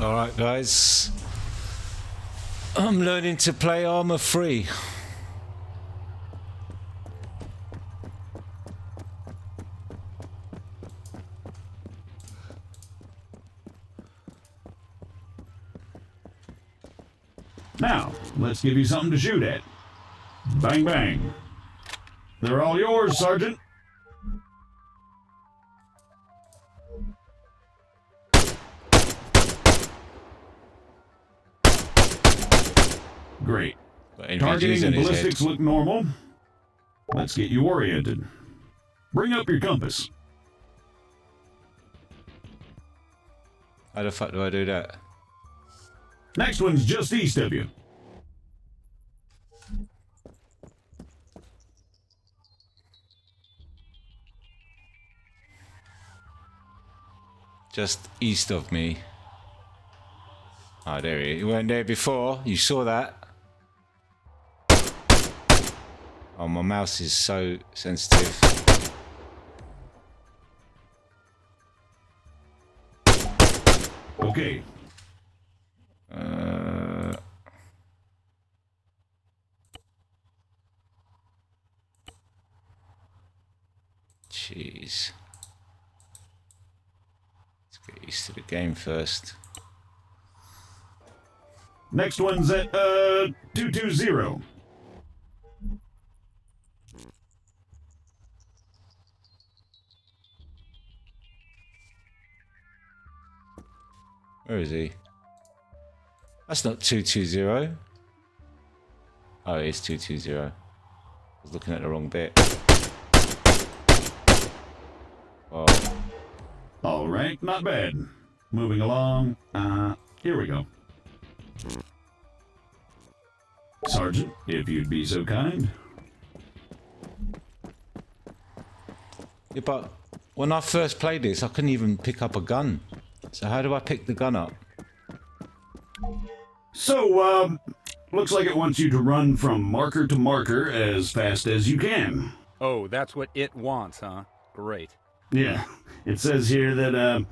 Alright guys, I'm learning to play Arma free. Now, let's give you something to shoot at. Bang bang. They're all yours, Sergeant. Great. Targeting and ballistics look normal. Let's get you oriented. Bring up your compass. How the fuck do I do that? Next one's just east of you. Just east of me. Oh, there he is. You weren't there before. You saw that. Oh, my mouse is so sensitive. Okay. Jeez. Let's get used to the game first. Next one's at 220. Where is he? That's not 220. Oh, it is 220. I was looking at the wrong bit. Oh. All right, not bad. Moving along. Here we go. Sergeant, if you'd be so kind. Yeah, but when I first played this, I couldn't even pick up a gun. So how do I pick the gun up? So, looks like it wants you to run from marker to marker as fast as you can. Oh, that's what it wants, huh? Great. Yeah, it says here that,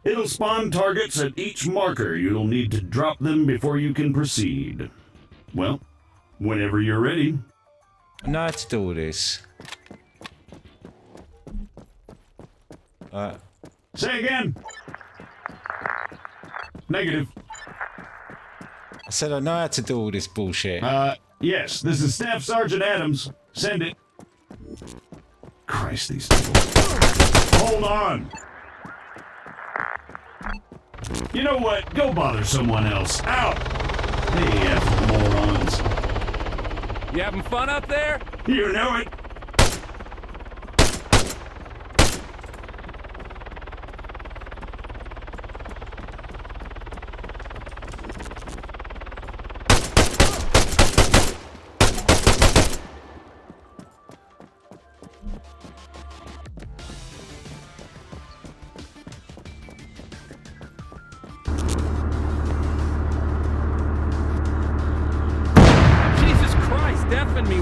it'll spawn targets at each marker. You'll need to drop them before you can proceed. Well, whenever you're ready. I know how to do all this. Say again. Negative. I said I know how to do all this bullshit. Yes, this is Staff Sergeant Adams. Send it. Christ, these people. Hold on. You know what? Go bother someone else. Out! Hey, effing morons. You having fun up there? You know it.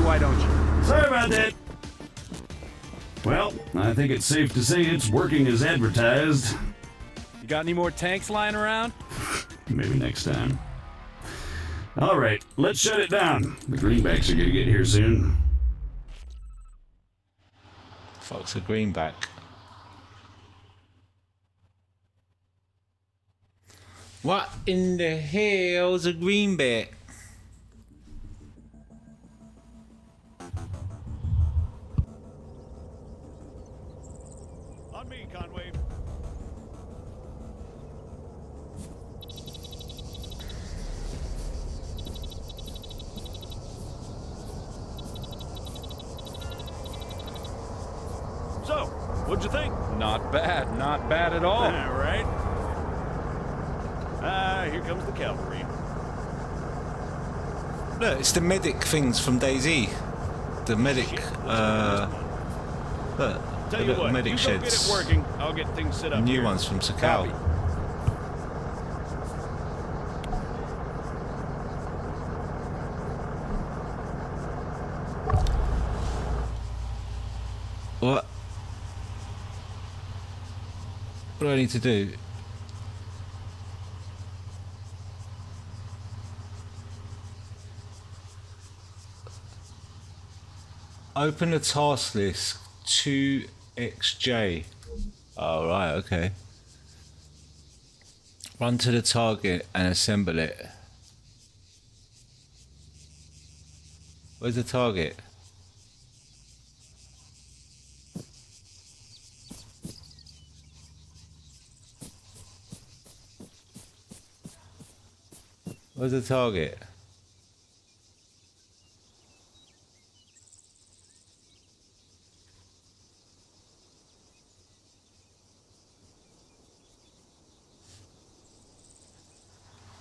Why don't you? Sorry about that. Well, I think it's safe to say it's working as advertised. You got any more tanks lying around? Maybe next time. All right, let's shut it down. The greenbacks are gonna get here soon. Fuck's a greenback. What in the hell's a greenback? On me, Conway. So, what'd you think? Not bad, not bad at all. All right. Here comes the cavalry. Look, it's the medic things from DayZ. The medic, look, Tell the you little what, medic you go get sheds. it working. I'll get things set up New here. ones from Sakal. Copy. What? What do I need to do? Open the task list 2xj. Oh, right, okay. Run to the target and assemble it. Where's the target? Where's the target?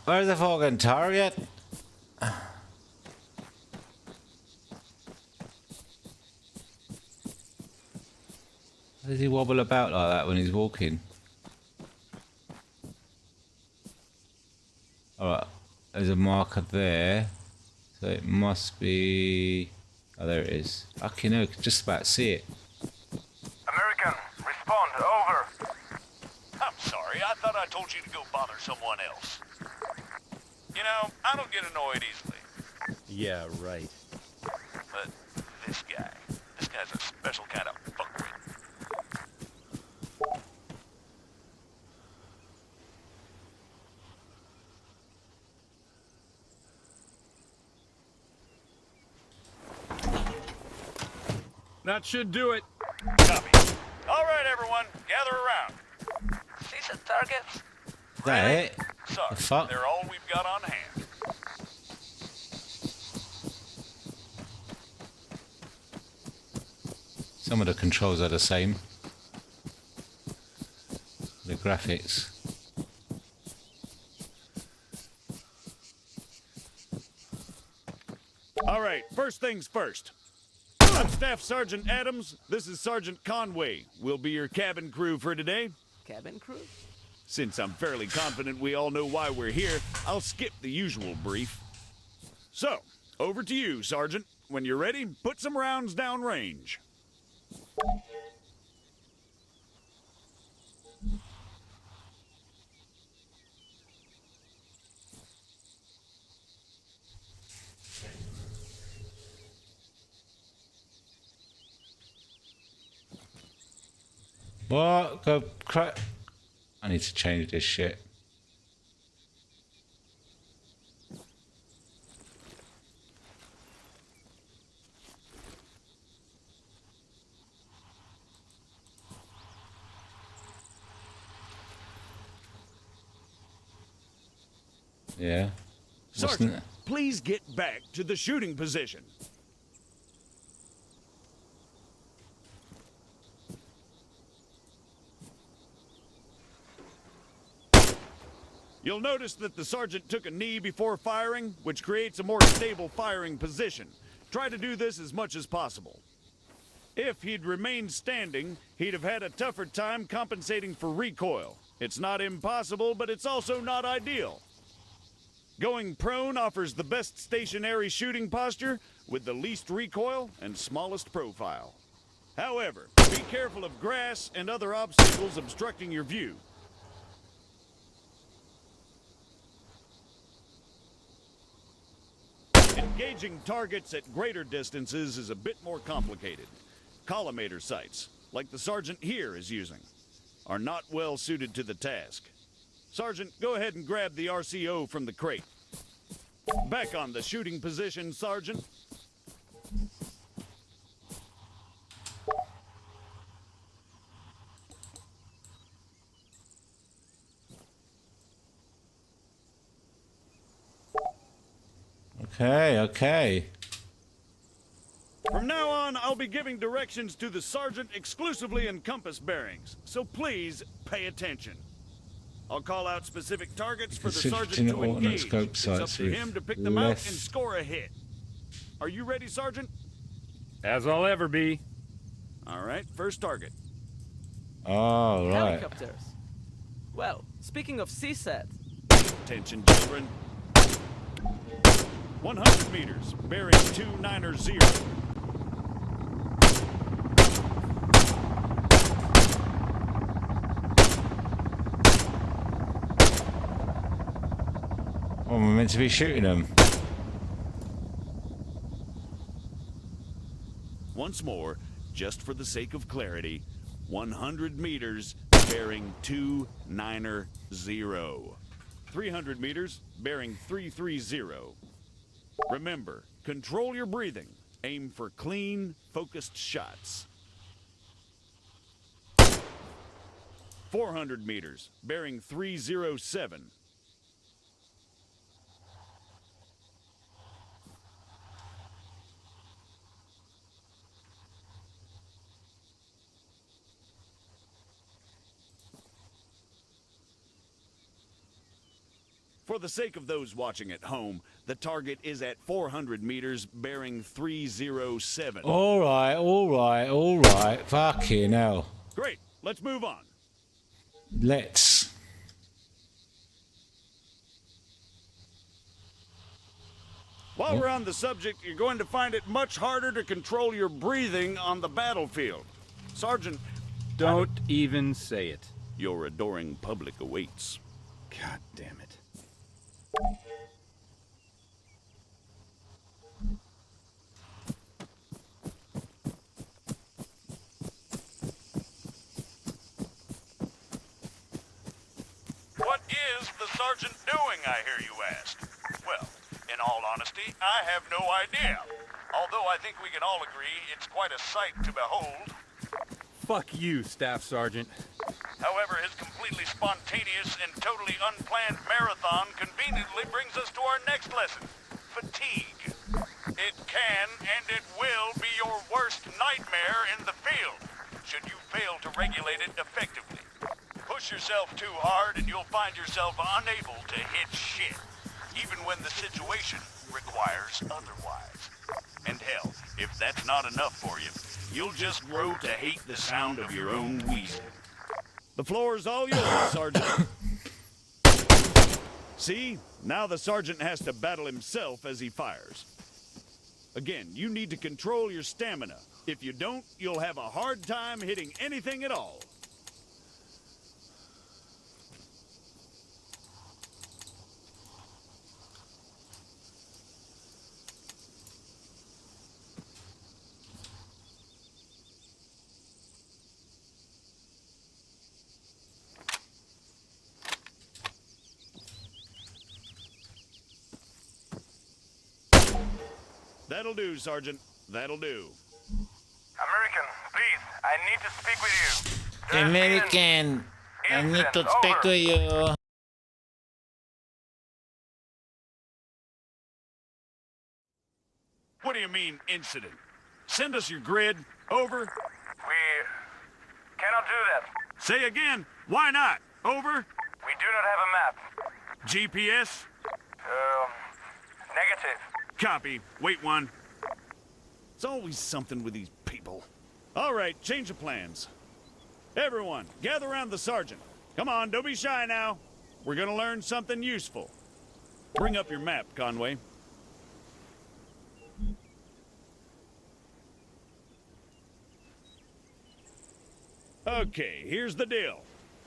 Where's the fucking target? Why does he wobble about like that when he's walking? Alright, there's a marker there. So it must be... Oh, there it is. Fucking hell, I can just about see it. American, respond, over. I'm sorry, I thought I told you to go bother someone else. You know, I don't get annoyed easily. Yeah, right. But this guy's a special kind of fuckwit. That should do it. Copy. All right, everyone, gather around. See some targets? Is that it? Sorry, The fuck? they're all we've got on hand. Some of the controls are the same. The graphics. All right, first things first. I'm Staff Sergeant Adams. This is Sergeant Conway. We'll be your cabin crew for today. Cabin crew? Since I'm fairly confident we all know why we're here, I'll skip the usual brief. So, over to you, Sergeant. When you're ready, put some rounds down range. What? Go crack. I need to change this shit. Yeah. Sergeant, Wasn't- please get back to the shooting position. You'll notice that the sergeant took a knee before firing, which creates a more stable firing position. Try to do this as much as possible. If he'd remained standing, he'd have had a tougher time compensating for recoil. It's not impossible, but it's also not ideal. Going prone offers the best stationary shooting posture with the least recoil and smallest profile. However, be careful of grass and other obstacles obstructing your view. Engaging targets at greater distances is a bit more complicated. Collimator sights, like the sergeant here is using, are not well suited to the task. Sergeant, go ahead and grab the RCO from the crate. Back on the shooting position, Sergeant. Okay, okay. From now on, I'll be giving directions to the sergeant exclusively in compass bearings, so please pay attention. I'll call out specific targets for the sergeant Shifting to alternate engage. scope It's up sights to with him to pick them out and less- score a hit. Are you ready, Sergeant? As I'll ever be. All right, first target. Oh, right. Helicopters. Well, speaking of CSAT, Attention, children. 100 meters, bearing 290. Oh, we're meant to be shooting them. Once more, just for the sake of clarity, 100 meters bearing 290. 300 meters bearing 330. Remember, control your breathing. Aim for clean, focused shots. 400 meters bearing 307. For the sake of those watching at home, the target is at 400 meters bearing 307. All right, all right, all right. Fucking hell. Great, let's move on. Let's. While we're on the subject, you're going to find it much harder to control your breathing on the battlefield. Sergeant, Don't even say it. your adoring public awaits. God damn it. What is the sergeant doing, I hear you ask? Well, in all honesty, I have no idea. Although I think we can all agree it's quite a sight to behold. Fuck you, Staff Sergeant. However, his completely spontaneous and totally unplanned marathon conveniently brings us to our next lesson, fatigue. It can and it will be your worst nightmare in the field, should you fail to regulate it effectively. Push yourself too hard and you'll find yourself unable to hit shit, even when the situation requires otherwise. And hell, if that's not enough for you, you'll just grow to hate the sound of your own wheezing. The floor's all yours, Sergeant. See? Now the sergeant has to battle himself as he fires. Again, you need to control your stamina. If you don't, you'll have a hard time hitting anything at all. That'll do, Sergeant. That'll do. American, please, I need to speak with you. There's American, I need to Incident, speak over. to you. What do you mean, incident? Send us your grid. Over. We cannot do that. Say again. Why not? Over. We do not have a map. GPS. Negative. Copy. Wait one. It's always something with these people. All right, change of plans. Everyone, gather around the sergeant. Come on, don't be shy now. We're gonna learn something useful. Bring up your map, Conway. Okay, here's the deal.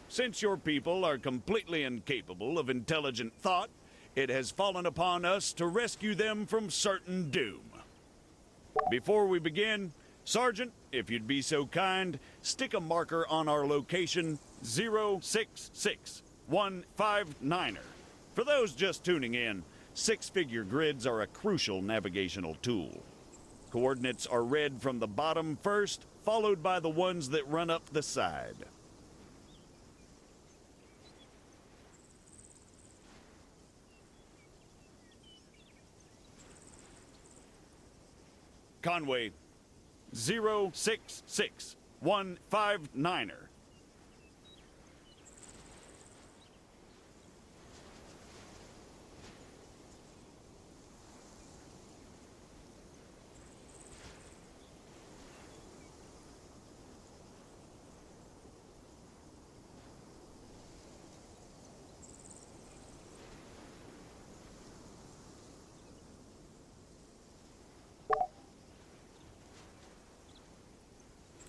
Since your people are completely incapable of intelligent thought, it has fallen upon us to rescue them from certain doom. Before we begin, Sergeant, if you'd be so kind, stick a marker on our location 066159er. For those just tuning in, six-figure grids are a crucial navigational tool. Coordinates are read from the bottom first, followed by the ones that run up the side. Conway, 066159er.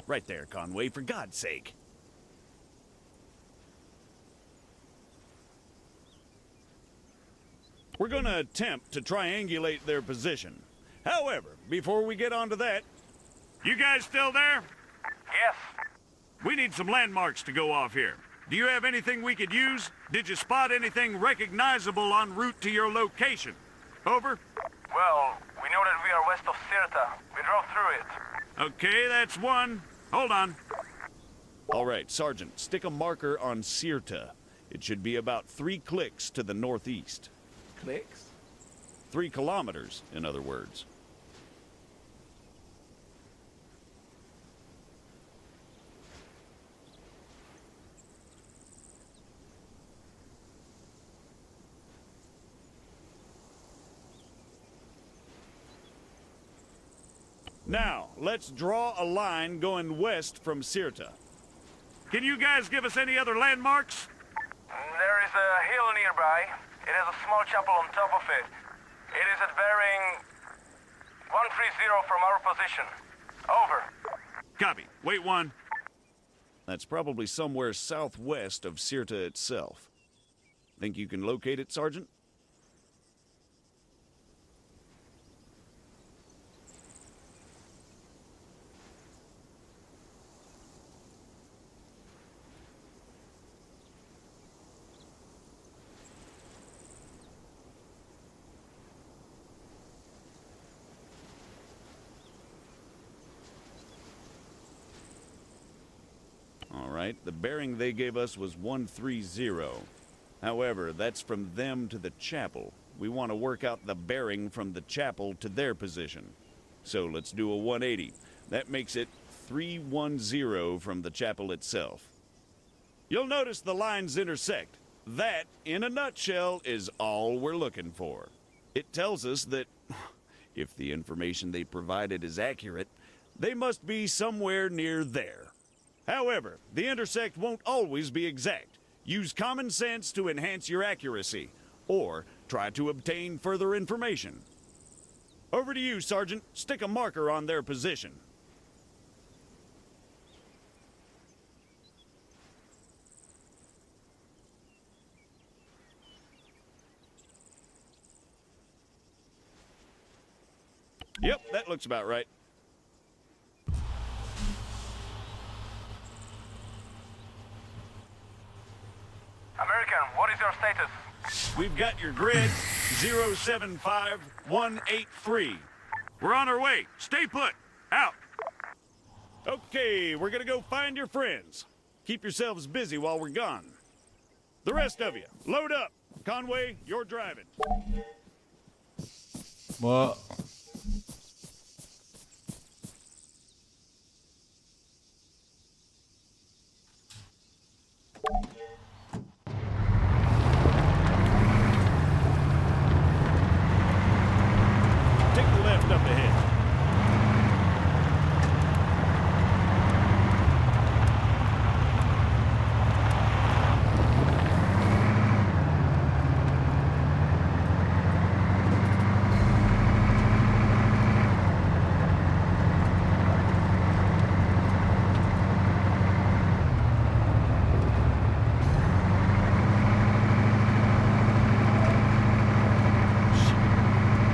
Right there, Conway, for God's sake. We're gonna attempt to triangulate their position. However, before we get onto that, You guys still there? Yes. We need some landmarks to go off here. Do you have anything we could use? Did you spot anything recognizable en route to your location? Over? Well, we know that we are west of Sirta. We drove through it. Okay, that's one. Hold on. All right, Sergeant, stick a marker on Sirta. It should be about 3 clicks to the northeast. Clicks? 3 kilometers, in other words. Now, let's draw a line going west from Sirta. Can you guys give us any other landmarks? There is a hill nearby. It has a small chapel on top of it. It is at bearing 130 from our position. Over. Copy. Wait 1. That's probably somewhere southwest of Sirta itself. Think you can locate it, Sergeant? All right, the bearing they gave us was 130. However, that's from them to the chapel. We want to work out the bearing from the chapel to their position. So let's do a 180. That makes it 310 from the chapel itself. You'll notice the lines intersect. That, in a nutshell, is all we're looking for. It tells us that if the information they provided is accurate, they must be somewhere near there. However, the intersect won't always be exact. Use common sense to enhance your accuracy, or try to obtain further information. Over to you, Sergeant. Stick a marker on their position. Yep, that looks about right. American, what is your status? We've got your grid, 075183. We're on our way. Stay put. Out. Okay, we're gonna go find your friends. Keep yourselves busy while we're gone. The rest of you, load up. Conway, you're driving. What? Take the left up ahead.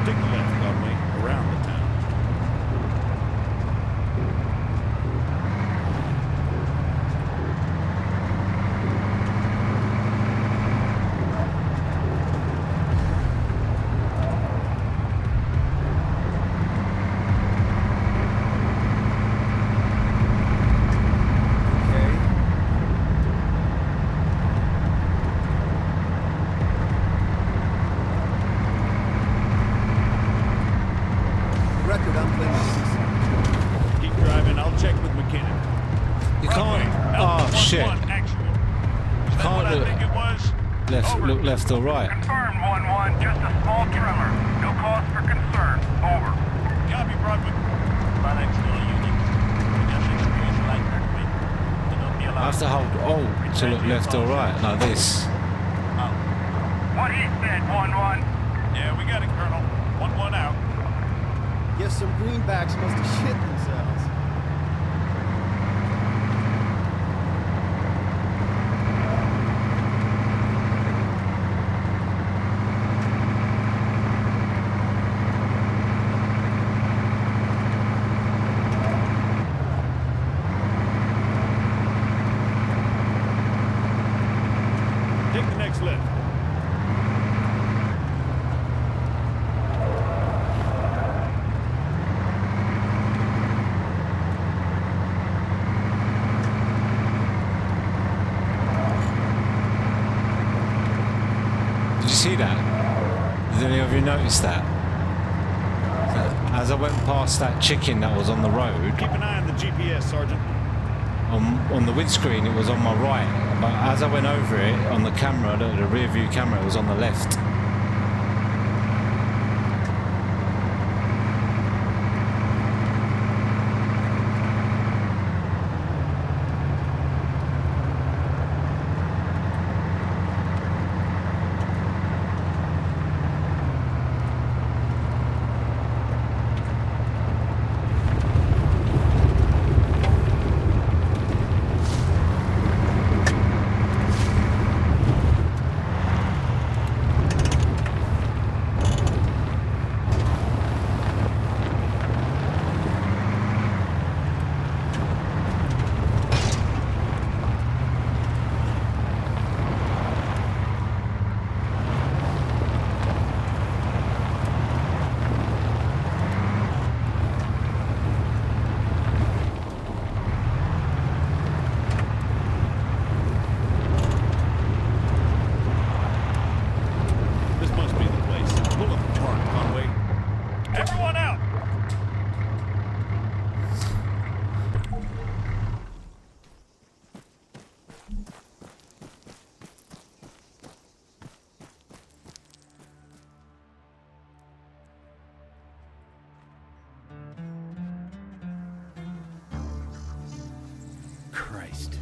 Take the left, Conway, around the town. Record, I'm playing this. Keep driving. I'll check with McKinnon. You can't. Oh shit! You can't I look- think it was? Look left or right. Confirmed 1-1, just a small tremor. No cause for concern. Over. Copy, Broadway. I have to hold alt to look left or right. No, this. What he said, 1-1. Yeah, we got it, Colonel. 1-1 out. Guess some greenbacks must have shit themselves. see that? Did any of you notice that? As I went past that chicken that was on the road, Keep an eye on the GPS, Sergeant. on the windscreen it was on my right, but as I went over it on the camera, the rear view camera, it was on the left. This must be the place. Pull up the park, Conway. Everyone out! Christ.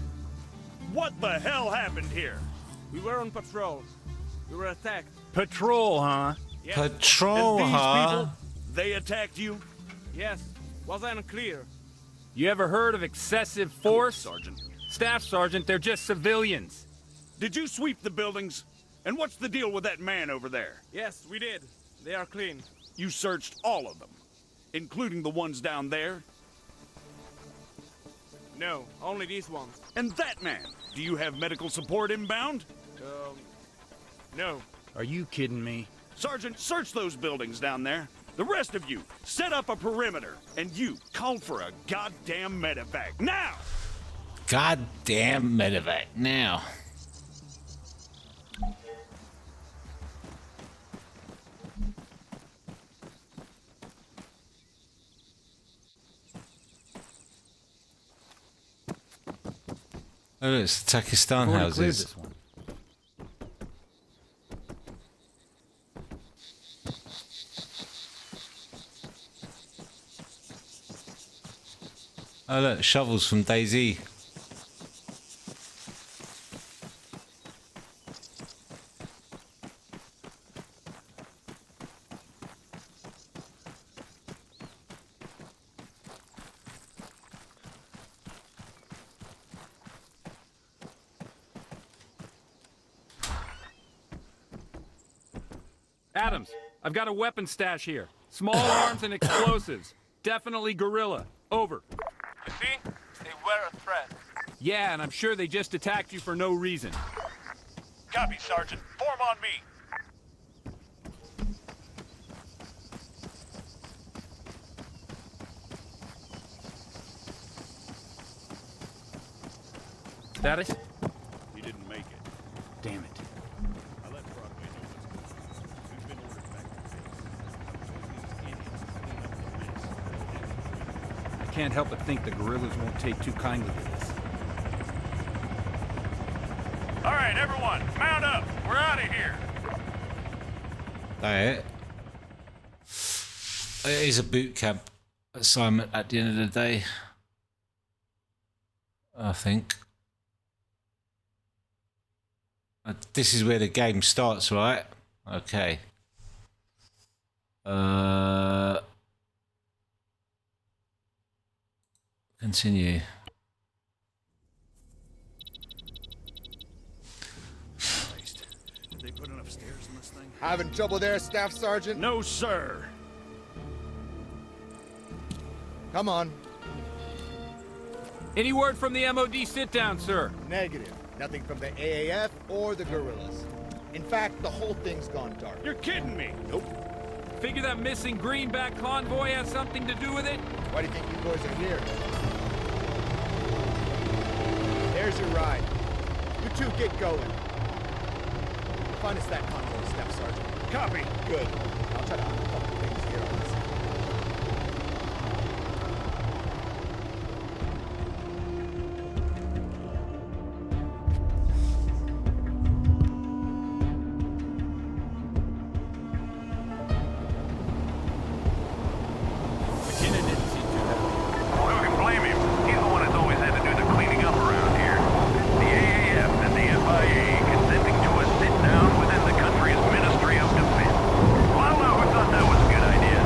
What the hell happened here? We were on patrol. We were attacked. Patrol, huh? Patrol, And these huh? people, they attacked you? Yes. Was I unclear? You ever heard of excessive force? Sergeant. Staff Sergeant, they're just civilians. Did you sweep the buildings? And what's the deal with that man over there? Yes, we did. They are clean. You searched all of them, including the ones down there? No, only these ones. And that man, do you have medical support inbound? No. Are you kidding me? Sergeant, search those buildings down there. The rest of you, set up a perimeter. And you, call for a goddamn medevac, now! Goddamn medevac now. Oh, it's the Takistan Already cleared houses. this one. Oh look, shovels from DayZ. Adams, I've got a weapon stash here. Small arms and explosives. Definitely guerrilla. Over. You see? They were a threat. Yeah, and I'm sure they just attacked you for no reason. Copy, Sergeant. Form on me. Status? He didn't make it. Damn it. I let Broadway know what's going on. We've been ordered back to base. These idiots clean up the mess. I can't help but think the guerrillas won't take too kindly to this. All right, everyone, mount up. We're out of here. That it is a boot camp assignment at the end of the day, I think. This is where the game starts, right? Okay. Continue. Christ. Did they put enough stairs in this thing? Having trouble there, Staff Sergeant? No, sir. Come on. Any word from the MOD sit-down, sir? Negative. Nothing from the AAF or the guerrillas. In fact, the whole thing's gone dark. You're kidding me. Nope. Figure that missing greenback convoy has something to do with it? Why do you think you boys are here? There's your ride. You two get going. Find us that convoy Staff Sergeant. Copy. Good. I'll try to hop a couple things here on this. McKinnon didn't seem too happy. Well, who can blame him? He's the one that's always had to do the cleaning up around here. The AAF and the FIA consenting to a sit-down within the country's Ministry of Defense. Well, I don't know who thought that was a good idea.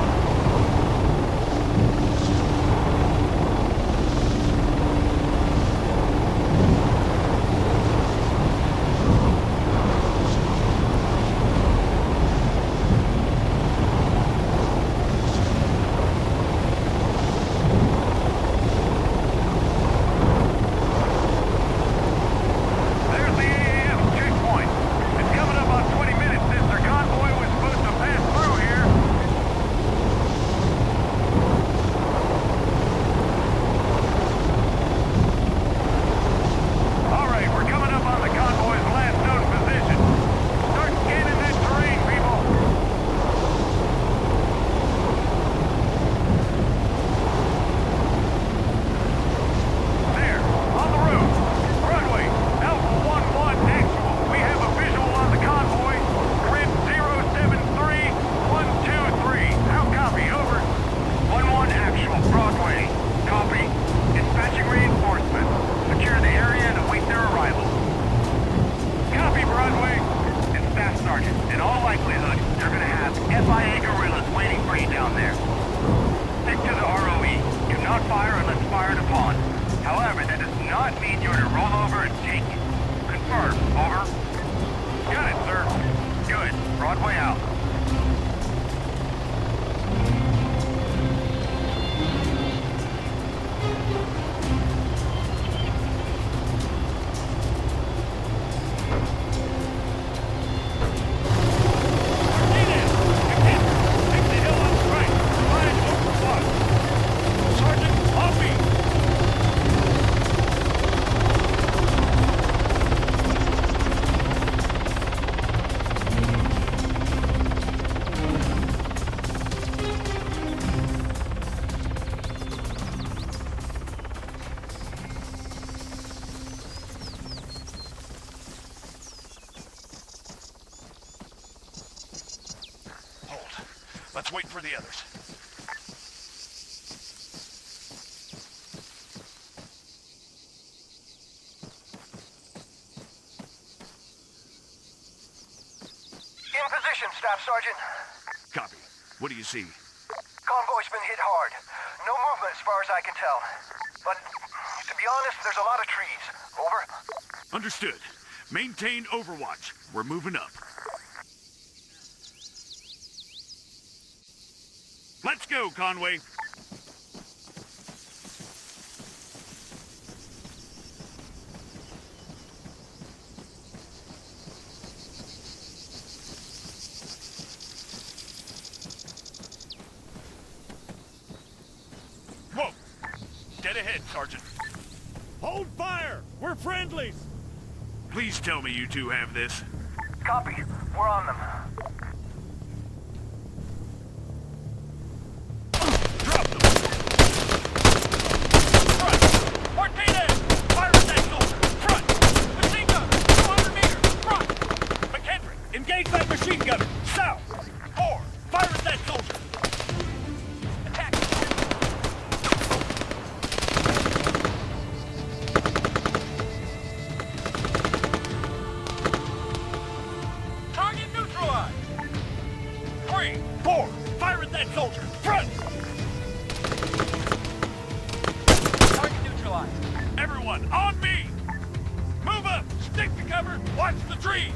There's the AAF checkpoint. It's coming up on 20 minutes since their convoy was supposed to pass through here. All right, we're coming up on the convoy's last known position. Start scanning that terrain, people. There, on the road. Runway, Alpha 11 actual. We have a visual on the convoy. Grid 073123. How copy? Over. 11 actual. Broadway. Copy. Dispatching reinforcements. Secure the area and await their arrival. Copy, Broadway. And Staff Sergeant, in all likelihood, you're gonna have FIA guerrillas waiting for you down there. Stick to the ROE. Do not fire unless fired upon. However, that does not mean you're to roll over and take it. Confirm. Over. Got it, sir. Good. Broadway out. Martinez! Take the hill on the right. Line over one. Sergeant, on me. Hold. Let's wait for the others. In position, Staff Sergeant. Copy. What do you see? Convoy's been hit hard. No movement as far as I can tell. But, to be honest, there's a lot of trees. Over. Understood. Maintain overwatch. We're moving up. Let's go, Conway. Whoa! Dead ahead, Sergeant. Hold fire! We're friendlies! Please tell me you two have this. Copy. We're on them. Drop them! Front! Martinez! Fire at Front! Machine gunner! 200 meters! Front! McHenry! Engage that machine gunner! South! 4! Fire at that soldier! Attack! Target neutralized! 3! 4! Fire at that soldier! Front! Target neutralized. Everyone, on me! Move up! Stick to cover! Watch the trees!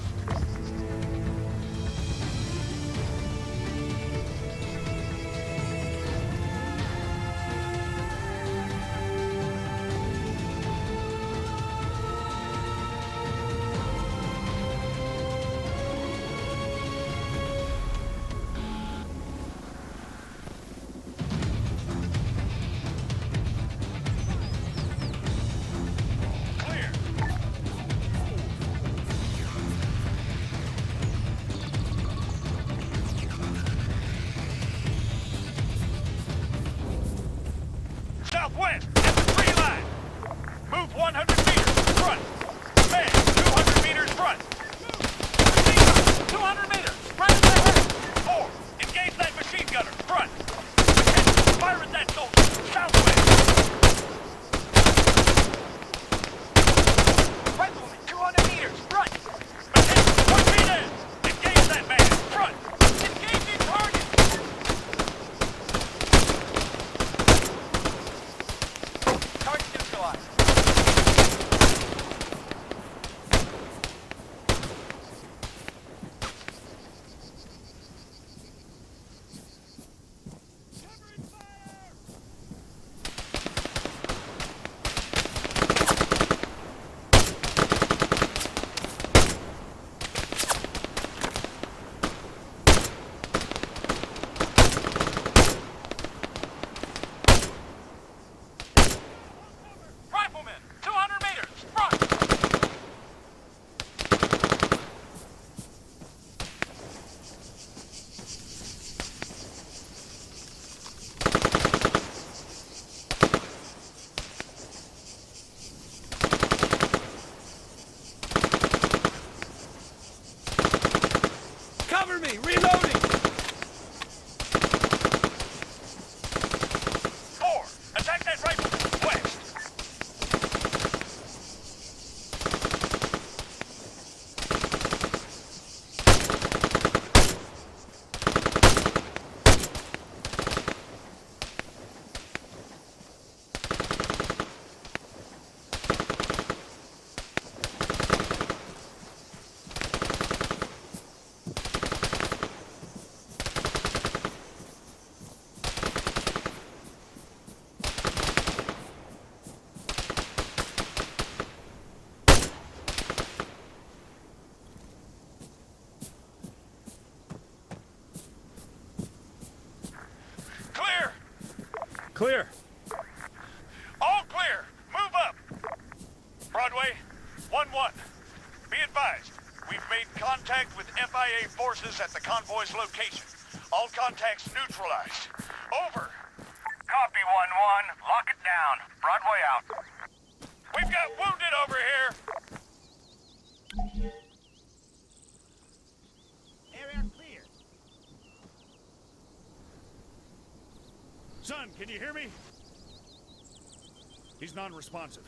Clear! neutralized. Riflemen, 200 meters, front! Cover me! Reloading! 4, attack that rifle, west! Clear! Clear. All clear. Move up. Broadway, 1-1. Be advised, we've made contact with FIA forces at the convoy's location. All contacts neutralized. Over. Copy 1-1, lock it down. Broadway out. We've got wounded over here. Area clear. Son, can you hear me? He's non-responsive.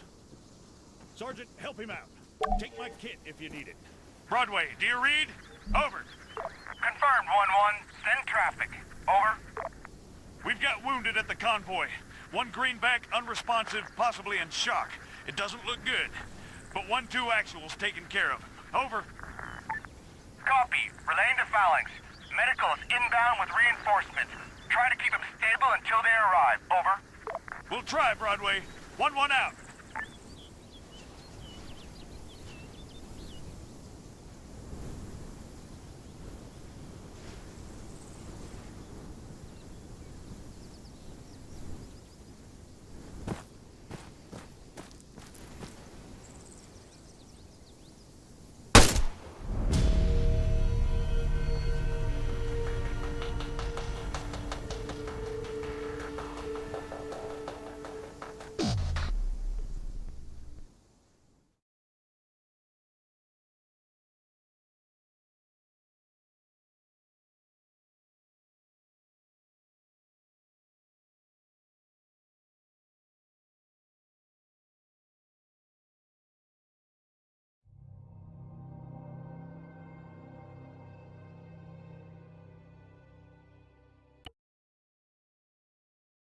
Sergeant, help him out. Take my kit if you need it. Broadway, do you read? Over. Confirmed 1-1, send traffic. Over. We've got wounded at the convoy. One greenback, unresponsive, possibly in shock. It doesn't look good. But 1-2 actual's taken care of. Over. Copy, relaying to Phalanx. Medical is inbound with reinforcements. Try to keep them stable until they arrive. Over. We'll try, Broadway. 1-1 out.